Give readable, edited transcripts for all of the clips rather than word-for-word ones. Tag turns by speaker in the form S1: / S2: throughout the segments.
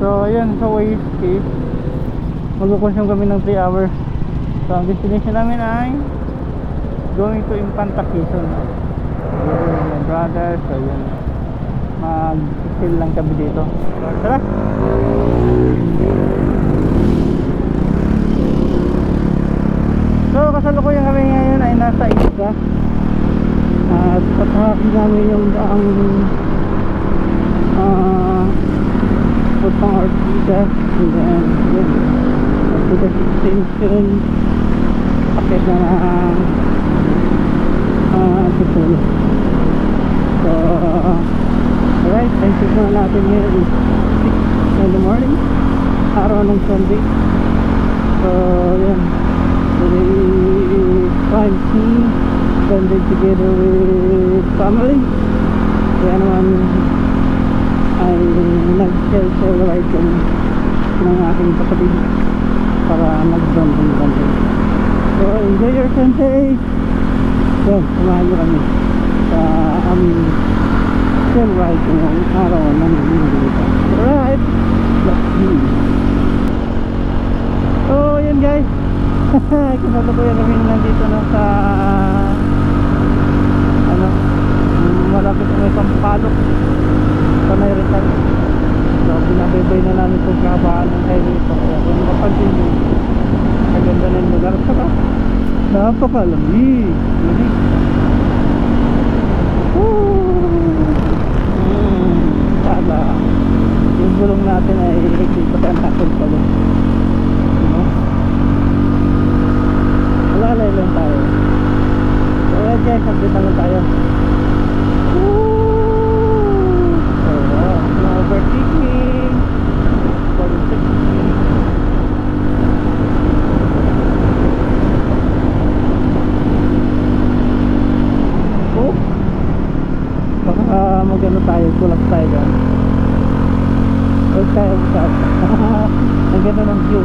S1: So ayun, sa Wayscape mag-consume kami ng 3 hours. So ang destination namin ay going to Infanta Quezon. Yun, my brother. So yun, mag-chill lang kami dito. Tara! So kasalukuyan kami ngayon ay nasa Isla at patahakin namin yung daang Putang Ortigas, and then yun, Ortigas extension pakit na Tutulo. So alright, time check na natin ngayon is 6 in the morning, araw ng Sunday. So yun, today is 5C spended together with family. Kaya naman ay nag-share ride kami ng aking kapatid para mag-bonding. So enjoy your Sunday. So samahan nyo kami sa aming share ride ng araw ng dito. Alright, let's go. So yun guys, kinatutuyan kami nandito na sa malapit na may Sampaloc Panay Rizal. So binabaybay na namin itong kahabaan ng highway ito. Kaya kung makapansin nyo, maganda na yung lugar. Saka napakalamig. Sana yung gulong natin ay ikikipatan natin pala. Alalay lang tayo. So yan guys, update lang tayo. Overtaking. Oh, baka magano tayo, tulak tayo dyan. Huwag tayo usap. Ang ganda ng view.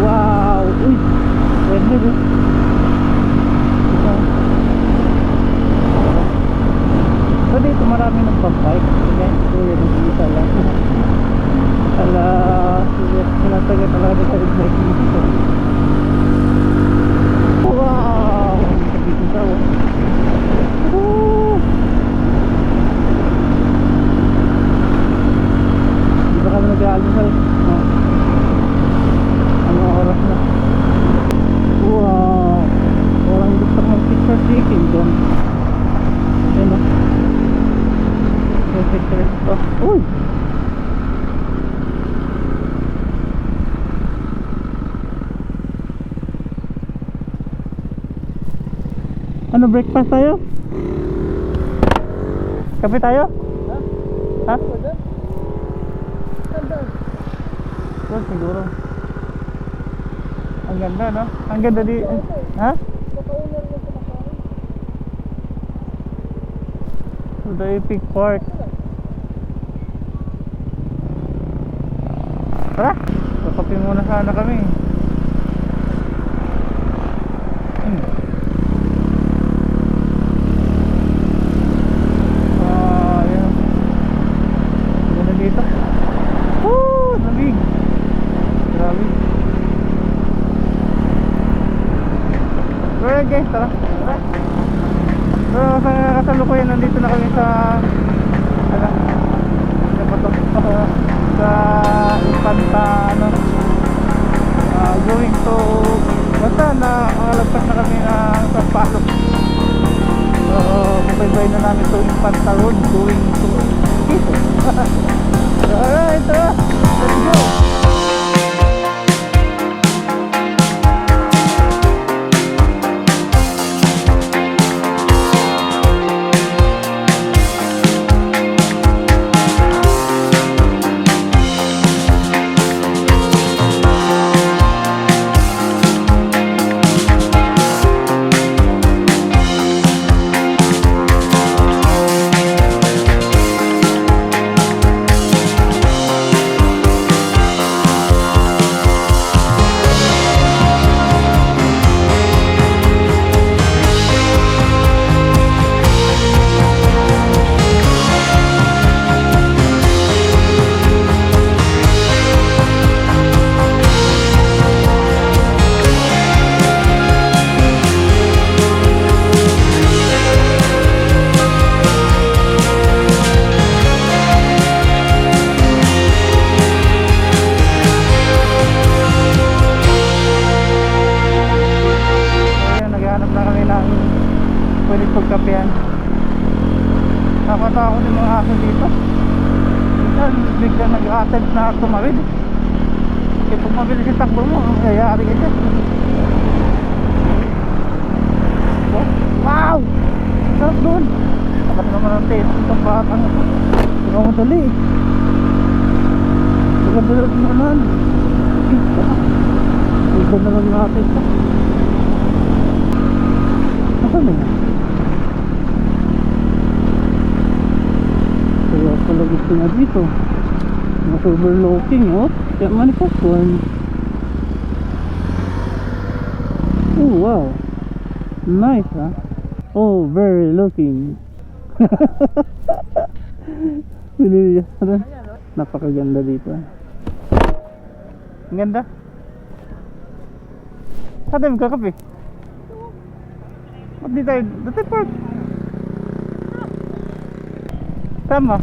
S1: Wow. Uy, pwede rin. So dito marami nagpapike. So yun ang isa lang. Ala, sinataga talaga dito sa bike dito. Wow! Dito sa dito kami nag-aalmusal. Anong oras na? Wow! Walang gusto kong picture taking doon. Ayun o. Picture. Uy! Ano, breakfast tayo? Kape tayo? Ha? Oh, siguro. Ang ganda, no? Ang ganda di... Ha? The Epic Park. Tara, kakape muna sana kami. Ayan. Ganda dito. Woo! Lamig. Grabe. Alright guys, tara. So sa kasalukuyan nandito na kami sa sa Infanta going to basta na alagpas na kami sa Sampaloc. So mabaybay na namin to Infanta Road going to Quezon. Alright, let's go. aso dito. Minsan biglang nag-attempt na tumawid. Kaya pag mabilis yung takbo mo, ang nangyayari ka dyan. Wow! Sarap doon. Dapat naman ang taste itong batang ito. Hindi ko madali. Magandala naman. Iba na lang natin ito. Nasaan na yan? Kaya pala gusto na dito. Mas overlooking, oh. Kaya manifest one. Oh, wow. Nice, ha? Oh, very looking. Napakaganda dito. Ang ganda. Saan tayo magkakape? Ba't di tayo? Dati park. Tama.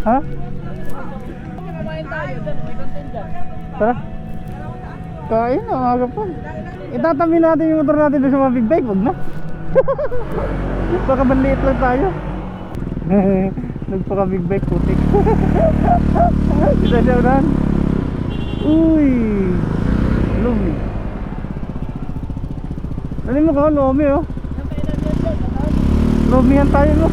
S1: Ha?
S2: Kumain tayo dyan, may content dyan.
S1: Tara. Kain na, umaga pa. Itatabi natin yung motor natin doon sa mga big bike, wag na. Baka banliit lang tayo. Nagpaka big bike putik. Kita siya unahan. Uy, lumi. Ano mo ka, lumi oh. Lumihan tayo no.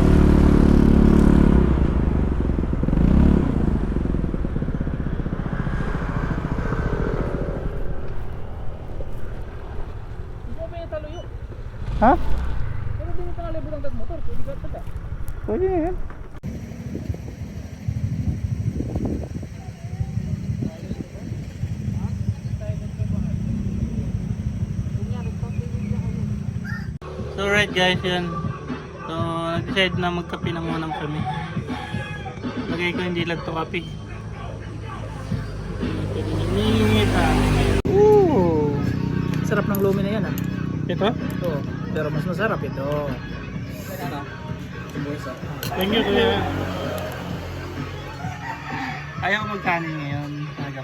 S1: Ha?
S2: Pero din ito nga libutang motor, pwede ka ito.
S1: Pwede na yan. So right guys, yan. So nag-decide na magkape na muna kami. Lagay ko hindi lang to kape. Ningit ah. Ooh.
S2: Sarap ng lumi na yan ah.
S1: Ito?
S2: Oo, pero mas masarap ito.
S1: Thank you kuya. Ayaw magkanin ngayon. Agap.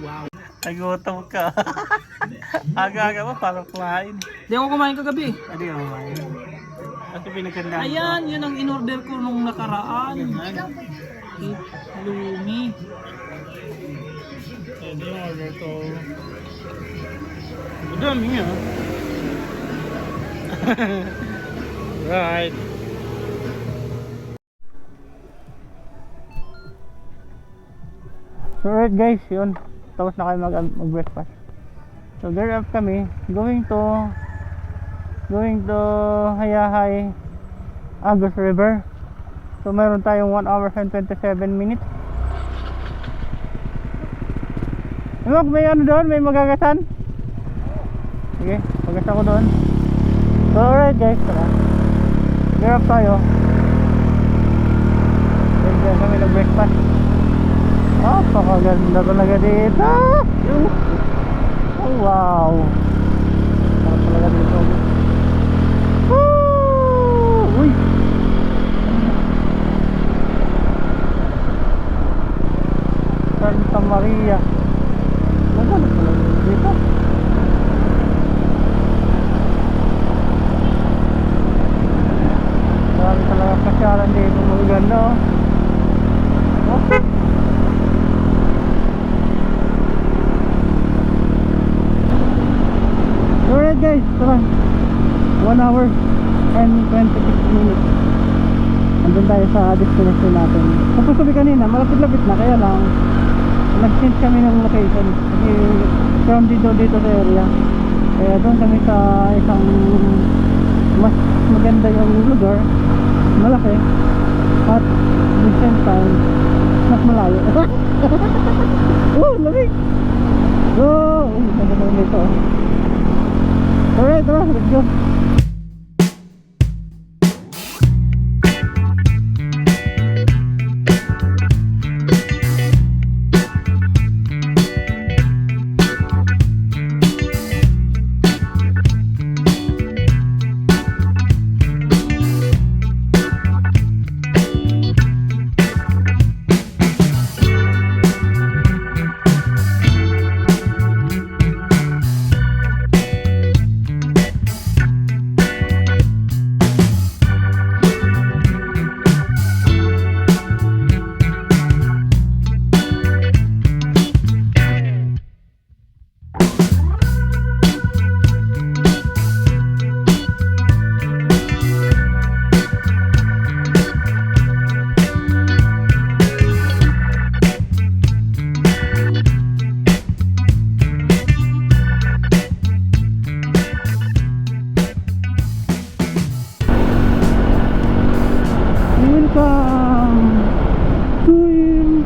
S2: Wow.
S1: Nagutom ka. Aga-aga pa parang kumain.
S2: Di ako kumain kagabi.
S1: Hindi ako kumain. Kasi pinagandaan ko.
S2: Ayan, yun ang in-order ko nung nakaraan. Lumi.
S1: Ito yung order ko. Madami nga. Right. So right guys, yun. Tapos na kayo mag-breakfast. So gear up kami. Going to Hayahay Agus River. So meron tayong 1 hour and 27 minutes. Mag, may ano doon? May magagasan? Sige, magas ako doon. So alright guys, tara. Gear up tayo. Then kami nag-breakfast. Oh, pakaganda talaga dito. Oh wow. Sarap talaga dito. Woo! Uy! Santa Maria. Maganda talaga dito. Marami talaga pasyalan dito. Maganda oh. Okay. Alright guys, tara. 1 hour and 26 minutes. Andun tayo sa destination natin. Tapos sabi kanina, malapit-lapit na, kaya lang nag-change kami ng location. Kasi from dito sa area. Kaya doon kami sa isang mas maganda yung lugar. Malaki. At the same time, mas malayo. Oh, lamig! Oh, ganda naman dito. Alright, tara, let's go.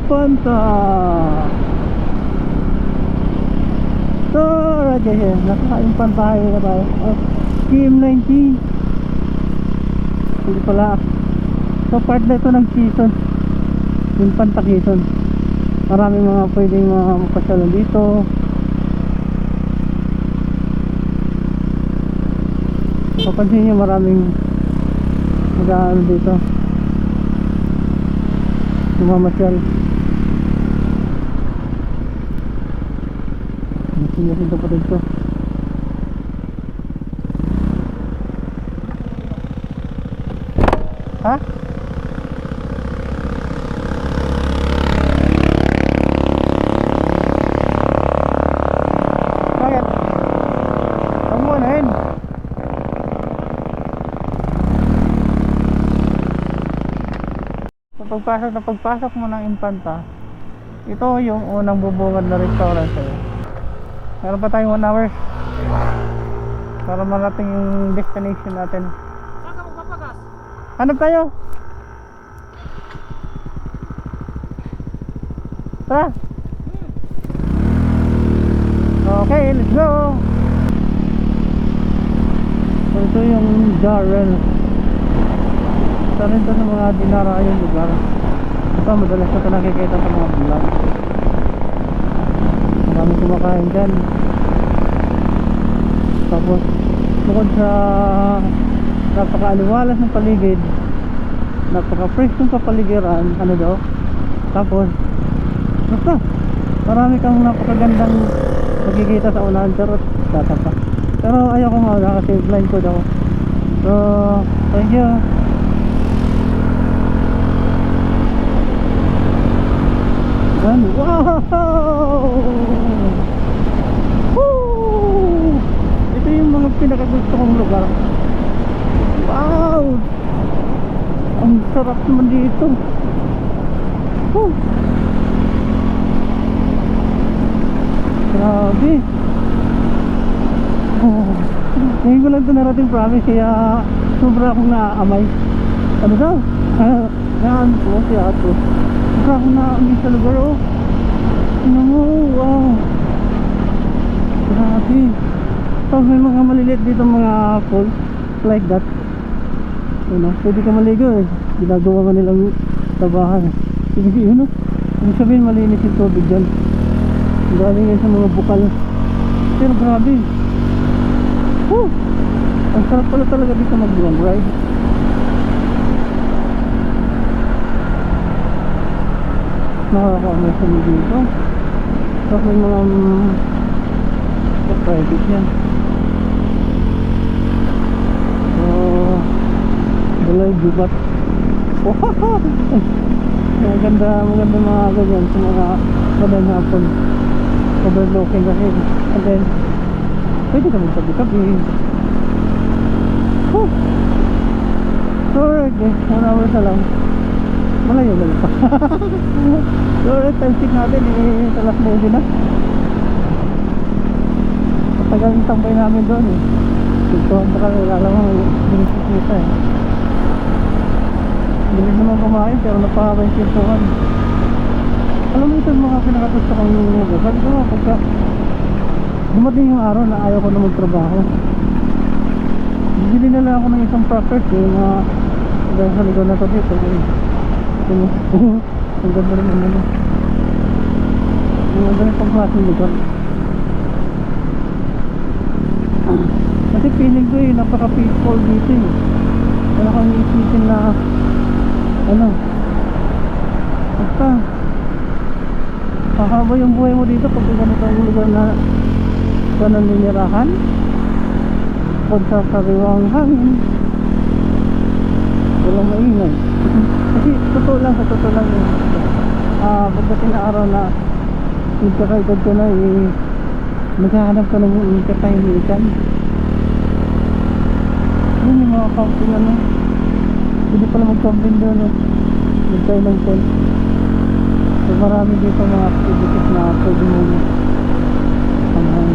S1: Impanta. So, right guys, naka-Impanta highway na tayo. PM19. Hindi pala. So, part na ito ng Quezon. Impanta Quezon. Maraming mga pwedeng mga mapasyalan dito. Papansin nyo maraming mag-aano dito, lumamasyal. Masinyasin ito pa dito. Ha? Bakit? Huwag mo anahin. Pagpasok mo ng Impanta, ito yung unang bubungad na restaurant sa'yo. Meron pa tayong 1 hour para marating yung destination natin.
S2: Saan ka magpapagas?
S1: Hanap tayo. Tara. Okay, let's go. So ito yung Darrell. Isa rin ito sa mga dinarayong lugar. Ito madalas ito nakikita sa mga vlog. Marami kumakain dyan. Tapos bukod sa napaka-aliwalas ng paligid, napaka-fresh ng kapaligiran, ano daw, tapos basta marami kang napakagandang makikita sa unahan. Pero ayaw ko nga kasi blind code ako. So thank you. Wow! Woo! Ito yung mga pinakagusto kong lugar. Wow! Ang sarap naman dito. Woo! Grabe. Oh. Ngayon ko lang ito narating, promise. Kaya sobra akong naaamay. Ano daw? Naan po si Ato. Sobra akong naaamay sa lugar. Oh. Ano mo? Wow. Grabe. Tapos may mga maliliit dito mga falls like that. Ano, pwede ka maligo eh. Ginagawa ka nilang tabahan. Ibig yun, no? Ibig sabihin malinis yung tubig dyan. Galing yan sa mga bukal. Pero grabe. Woo! Ang sarap pala talaga dito mag-long ride. Nakaka-amaze kami dito. Tapos may mga private yan. So balay gubat. Wow! Maganda mga ganyan sa mga madaling hapon. Overlooking kasi. And then pwede ka magtabi-tabi. Woo! So alright guys, 1 hour na lang. Malayo lang pa. So alright, time check natin eh, sa last movie na. Matagal yung tambay namin doon eh. Dito, baka alam mo, binisita eh. Bilis naman kumain pero napahaba yung pintuan. Alam mo ito yung mga pinakagusto kong lugar. Sabi ko nga, pagka dumating yung araw na ayaw ko na magtrabaho, bibili na lang ako ng isang property na dahil sa lugar na ito dito. Ang ganda rin ang ano. Ang ganda rin pang klaseng lugar. Kasi feeling ko eh, napaka-peaceful dito eh. Wala kang iisipin na ano, basta hahaba yung buhay mo dito pag ganito ang lugar na naninirahan. Pag sa sariwang hangin, walang maingay. Kasi totoo lang yun. Pagdating na araw na nagkakaedad ko na eh, maghahanap ka ng katahimikan. Yun yung mga camping ano, pwede pala mag-camping doon eh. Magkain ng tent. So marami dito mga activities na pwede mo samahan.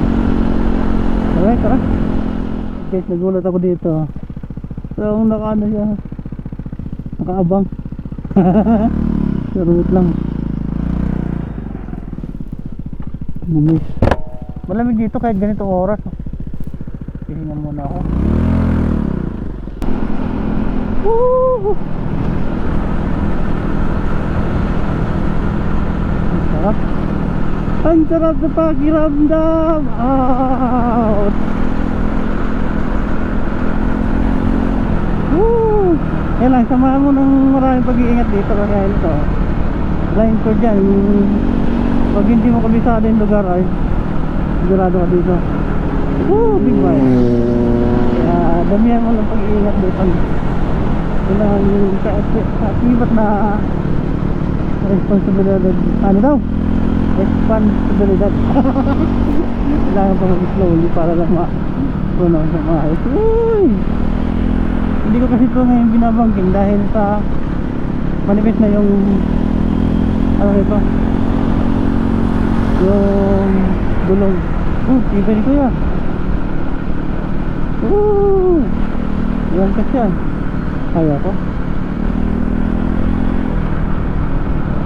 S1: Alright, tara guys, nagulat ako dito. So nakaano siya, nakaabang. Pero wait lang, Bilis. Malamig dito kahit ganitong oras. Hihingan muna ako. Woo! Ang sarap. Ang sarap na pakiramdam. Out. Woo! Yan lang, samahan mo ng maraming pag-iingat dito kasi ito. Line ko dyan. Pag hindi mo kabisado yung lugar ay sigurado ka dito. Woo! Big bike. Kaya damihan mo ng pag-iingat dito. Yun lang yung katibat na responsibilidad. Ano daw? Responsibilidad. Kailangan pa mag-slowly para lang puno sa maayos. Uy! Hindi ko kasi ito ngayon binabangking dahil sa manipis na yung ano ito, yung gulong. Tibay ko yan. Yan kasi yan. Kaya ko.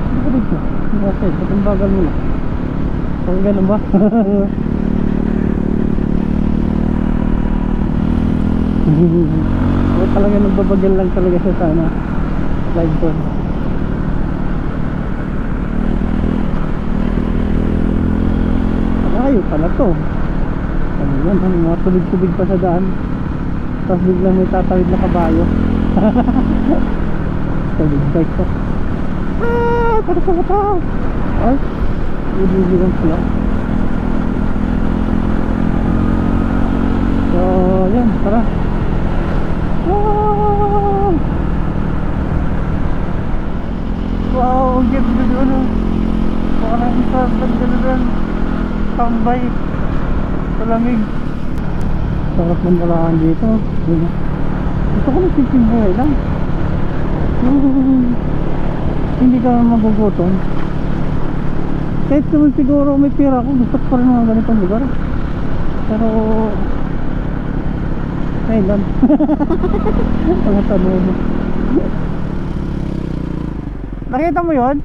S1: Hindi ko dito. Kasi batang bagal muna. Kung ganun ba? Talaga nagbabagal lang talaga siya sana. Slide ko. Ayaw pala to. Ano yan? Ano, mga tubig-tubig pa sa daan. Tapos biglang may tatawid na kabayo. Tubig bike to. Pata. Ay, ibibilang pala. So, yan, tara. Wow, ang ganda doon. Parang isang ganda doon. Tambay. Palamig. Sarap ng balaan dito. Gusto ko nagsisim buhay lang. Hindi ka magugutom. Kahit naman siguro may pera ako, gusto ko pa rin mga ganitong lugar. Pero ayun. Mga tanong mo. Nakita mo yun?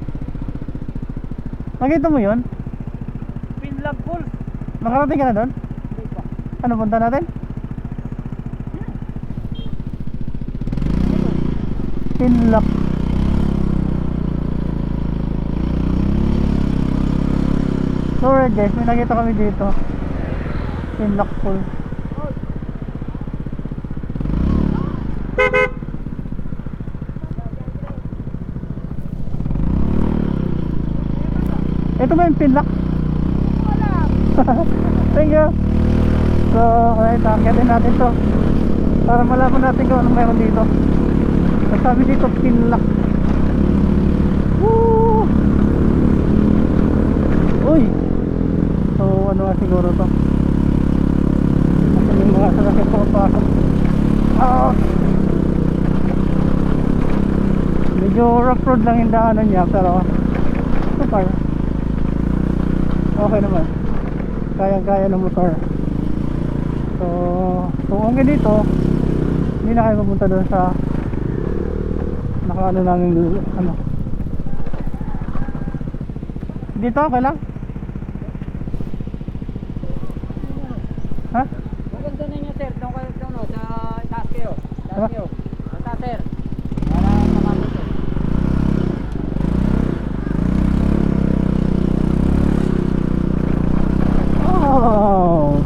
S1: Nakita mo yun?
S2: Pinlag Falls.
S1: Nakarating ka na doon?
S2: Hindi pa.
S1: Ano punta natin? Pinlock. So guys, may nakita kami dito. Pinlock pool. Ito ba yung pinlock?
S2: Wala.
S1: Thank you. So, alright, angkatin natin to para malaman natin kung anong meron dito. So, sabi dito, pinlock. Woo! Uy! So, ano nga siguro to? Kasi yung mga sasakit ko pasok. Medyo rough road lang yung daanan niya, pero so far okay naman, kaya-kaya ng motor. So hanggang dito hindi na kayo mapunta doon sa nakaano namin ano dito. Okay lang? Ha?
S2: Maganda na niya sir. Doon kayo doon sa taas kayo.
S1: Diba?
S2: Taas kayo. Taas sir. Para naman sir.
S1: Oh!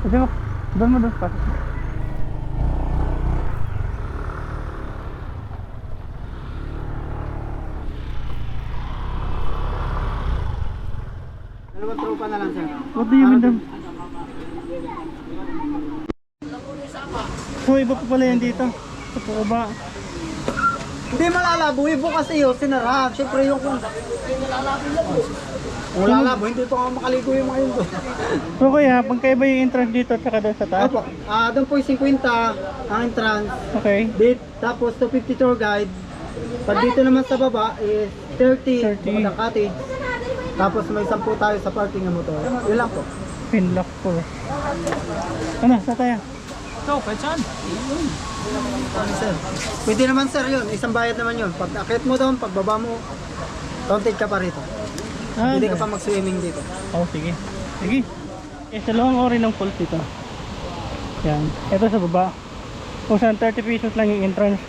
S1: Ito mo, doon mo doon pa.
S2: Dalawang tropa na lang sir.
S1: What do you mean doon? So iba pa pala yan dito. Totoo ba?
S2: Hindi malalabo. Ibo kasi yun. Sinara. Siyempre yung kung lalabo, hindi pa ako makaligo yung mga yun doon.
S1: So kuya, pagkaiba yung entrance dito at saka doon sa taas?
S2: Opo. Doon po yung 50 ang entrance.
S1: Okay.
S2: Date, tapos 250 tour guide. Pag dito naman sa baba is 30
S1: 30.
S2: ng cottage. Tapos may 10 tayo sa parking ng motor. Yun lang po.
S1: Pinlock po. Ano, sa tayo?
S3: Ikaw, kahit saan.
S2: Ano, sir? Pwede naman sir yun, isang bayad naman yun. Pag akit mo doon, pagbaba mo, counted ka pa rito. Pwede ka pa mag-swimming dito.
S1: Oh, sige. Sige. Sa long ori ng falls dito. Yan. Ito sa baba. Kung saan 30 pesos lang yung entrance.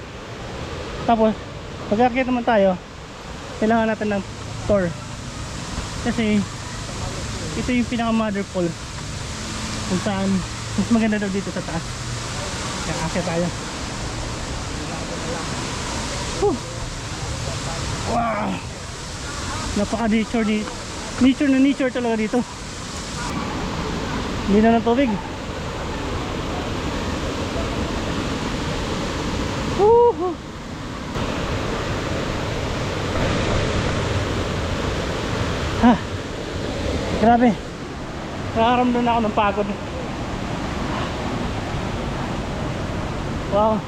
S1: Tapos, pag aakyat naman tayo, kailangan natin ng tour. Kasi, ito yung pinaka mother fall. Kung saan, mas maganda daw dito sa taas. Kaya aakyat tayo. Whew. Wow! Napaka-nature dito. Nature na nature talaga dito. Hindi na ng tubig. Woohoo! Ha! Grabe. Nakaramdam na ako ng pagod. Wow.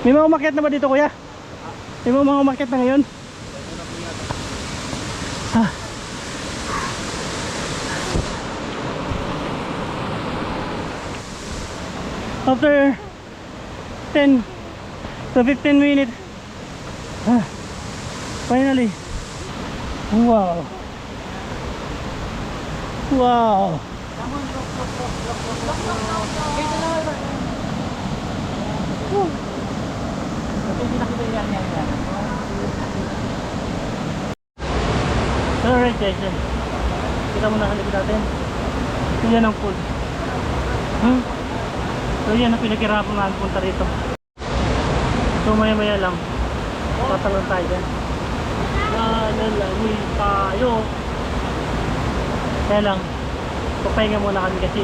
S1: May mga umakyat na ba dito, kuya? May mga umakyat na ngayon? Ah. After 10 to 15 minutes, finally. Wow. Wow. Alright guys, kita mo na halipin natin. Ito yan ang pool. So yan ang pinaghirapan natin punta rito. So maya maya lang tatalon tayo dyan. Nalalangoy tayo. Kaya lang papahinga muna kami kasi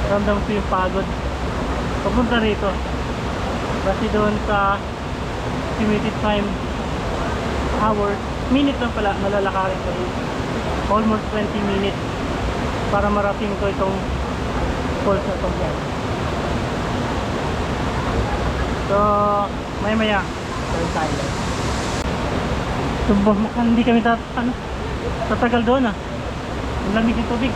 S1: ramdam ko yung pagod papunta rito. Kasi doon sa estimated time hours, minute lang pala malalakarin ko rin. Almost 20 minutes para marating ko itong falls na itong yan. So maya maya tayo. So mukhang hindi kami tatagal doon ah. Ang lamig ng tubig.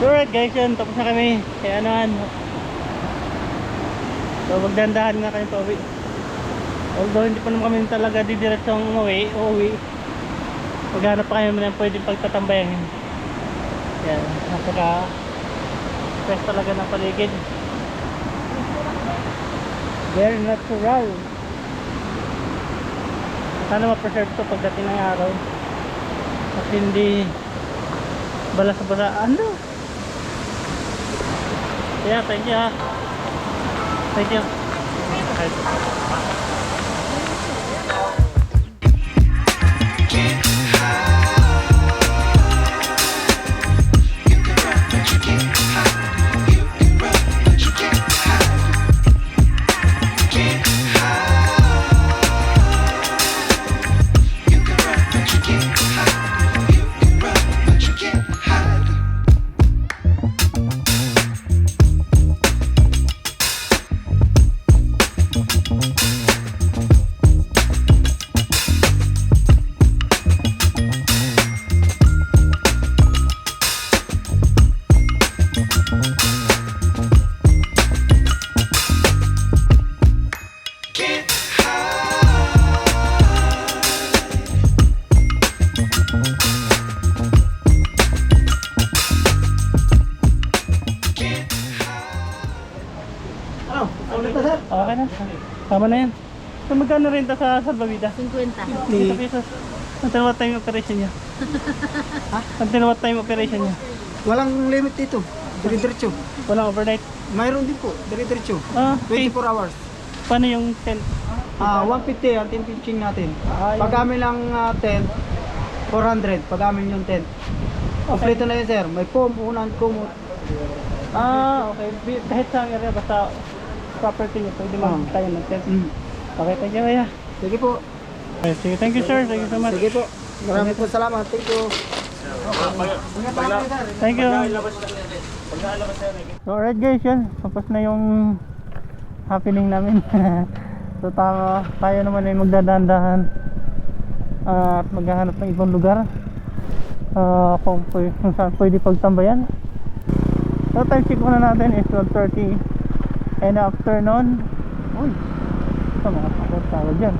S1: Alright guys, yun, tapos na kami. Kaya anuhan. So magdandahan nga kayo pauwi. Although hindi pa naman kami talaga didiretsong uuwi. Maghanap pa kayo ng pwedeng pagtatambayan. Yan, napaka fresh talaga ng paligid. Very natural. Sana ma-preserve ito pagdating ng araw. Kasi hindi balas-basa. Ano? Yeah, thank you ha. Thank you.
S2: Ulit na sir.
S1: Okay na. Tama na yan. So magkano renta sa salbabida?
S3: 50.
S1: 50 pesos. Until what time operation niya?
S2: Ha?
S1: Until what time operation niya?
S2: Walang limit dito. Dire-diretso.
S1: Walang overnight?
S2: Mayroon din po. Dire-diretso.
S1: Ah, okay.
S2: 24 hours.
S1: Paano yung tent?
S2: 150 ang tent pitching natin. Pag amin lang tent, 400. Pag amin yung tent. Kompleto na yun sir. May foam, unan, kumot.
S1: Okay. Kahit sa area, basta property niyo, pwede tayo ng tent. Okay, thank you, kuya.
S2: Sige po.
S1: Okay, sige, thank you, sir. Thank you so much.
S2: Sige po. Maraming po salamat. Thank you.
S1: Thank you. So, alright guys, yan. Tapos na yung happening namin. So, tayo naman ay magdadahan-dahan at maghahanap ng ibang lugar kung saan pwede pagtambayan. So, time check muna natin is 12:30 in the afternoon. Uy, ito mga tawag dyan.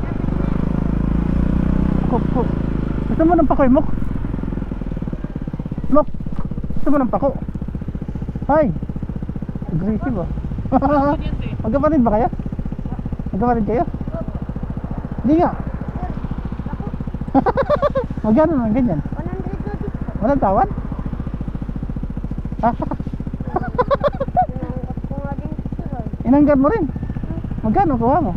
S1: Kuk. Gusto mo ng pakoy, Mok? Mok, gusto mo ng pako? Hi! Aggressive ah. Magkapatid ba kayo? Magkapatid kayo? Hindi nga. Magkano naman ganyan?
S3: 100
S1: Walang tawad? Inangkat mo rin? Magkano kuha mo?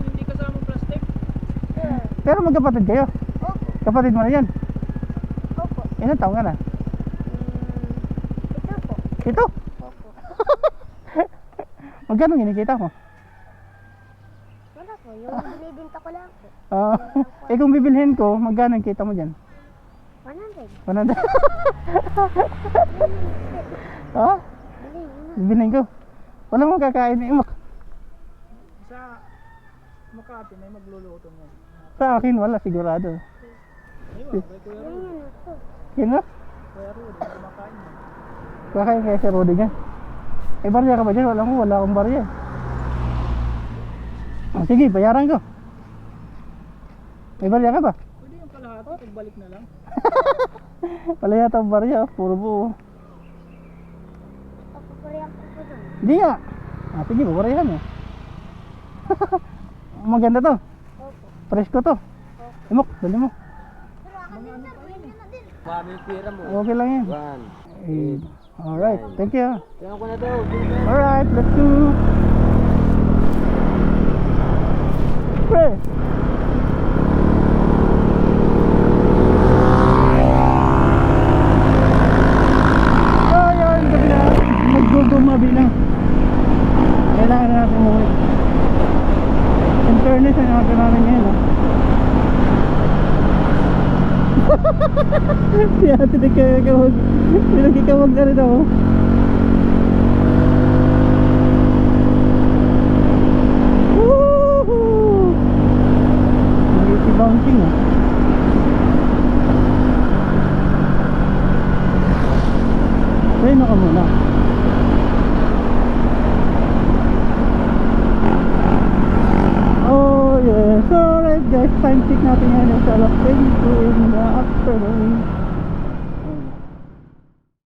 S2: Hindi kasama plastic.
S1: Pero magkapatid kayo?
S3: Opo.
S1: Kapatid mo na yan?
S3: Opo.
S1: Ilan taon ka na?
S3: Ito po.
S1: Ito?
S3: Opo.
S1: Magkano kinikita mo?
S3: Wala po. Yung binibinta ko lang po.
S1: Kung bibilhin ko, magkano yung kita mo dyan?
S3: 100.
S1: 100? Ha? Bibilhin ko. Walang makakain ni Imak.
S2: Sa Makati may magluluto mo.
S1: Sa akin wala sigurado.
S3: Yan yun po.
S1: Sino?
S2: Kuya Rudy, kumakain mo.
S1: Kakain kaya si Rudy niya. Eh barya ka ba dyan? Wala akong barya. Sige, bayaran ko. May barya ka ba?
S2: Pwede yung kalahati, pagbalik na lang.
S1: Wala yata ang barya, puro buo.
S3: Papaparihan ko po doon.
S1: Hindi nga. Sige, babaryahan mo. Maganda to.
S3: Opo.
S1: Presko to. Imok, dali mo.
S3: Pero akin din sir. Pwede na din.
S2: Mami, pira mo.
S1: Okay lang yan.
S2: 1.
S1: Alright, thank you.
S2: Tingnan ko na daw.
S1: Alright, let's go. Pre. Ayan, gabi na. Maggugumabi na. Kailangan na natin umuwi. In fairness, ang natin namin ngayon. Si ate nagkakawag. Pinagkikawag na rin ako. Woohoo! Easy bouncing ah. Preno ka muna. Oh yes, alright guys, time check natin ngayon is 12:22 in the afternoon.